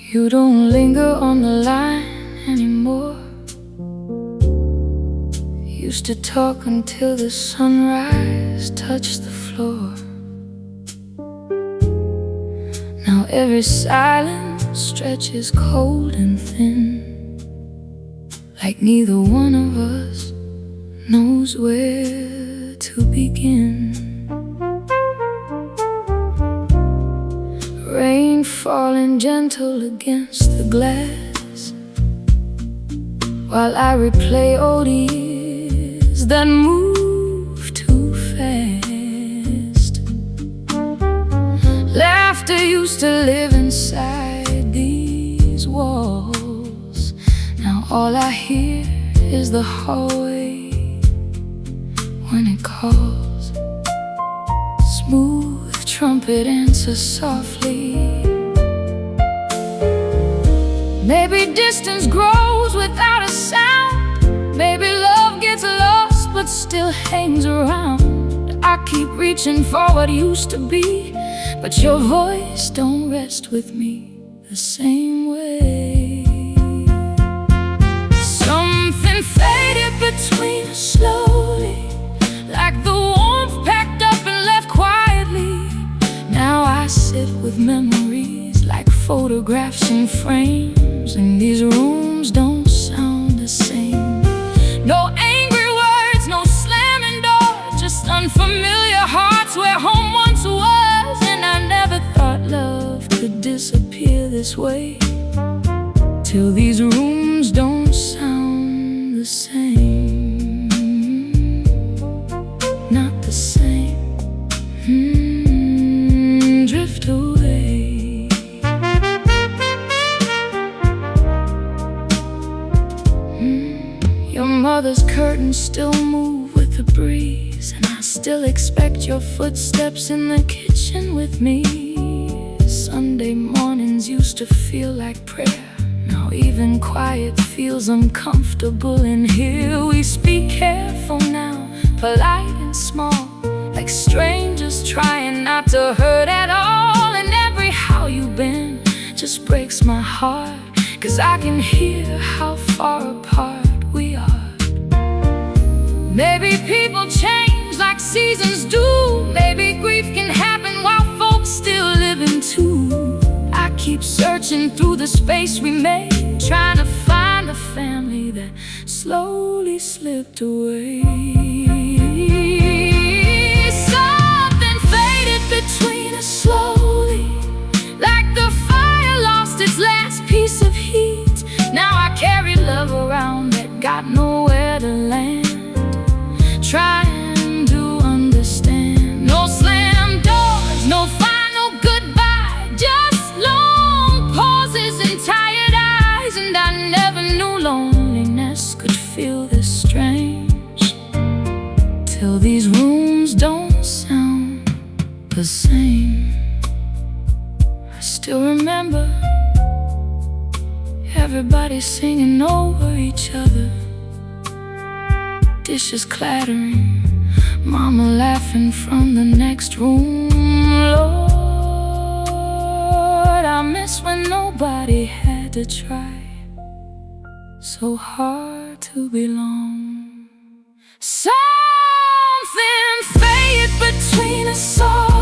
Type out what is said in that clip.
You don't linger on the line anymore. Used to talk until the sunrise touched the floor. Now every silence stretches cold and thin, like neither one of us knows where to begin. Rain falling gentle against the glass, while I replay old years that move too fast. Laughter used to live inside these walls. Now all I hear is the hallway when it calls. Smooth trumpet answers softly. Maybe distance grows without a sound. Maybe love gets lost but still hangs around. I keep reaching for what used to be, but your voice don't rest with me the same way. Something faded between us slowly, like the warmth packed up and left quietly. Now I sit with memories like photographs in frames, and these rooms don't sound the same. No angry words, no slamming doors, just unfamiliar hearts where home once was. And I never thought love could disappear this way, till these rooms don't sound the same. Not the same. Drift away. Your mother's curtains still move with the breeze, and I still expect your footsteps in the kitchen with me. Sunday mornings used to feel like prayer. Now even quiet feels uncomfortable in here. We speak careful now, polite and small, like strangers trying not to hurt at all. And every how you been just breaks my heart, 'cause I can hear how far apart we are. Maybe people change like seasons do. Maybe grief can happen while folks still living too. I keep searching through the space we made, trying to find a family that slowly slipped away. Between us slowly, like the fire lost its last piece of heat. Now I carry love around that got nowhere to land, trying to understand. No slam doors, no final goodbye, just long pauses and tired eyes. And I never knew loneliness could feel this strange, till these rooms don't sound the same. I still remember everybody singing over each other, dishes clattering, mama laughing from the next room. Lord, I miss when nobody had to try so hard to belong. Something faded between us all,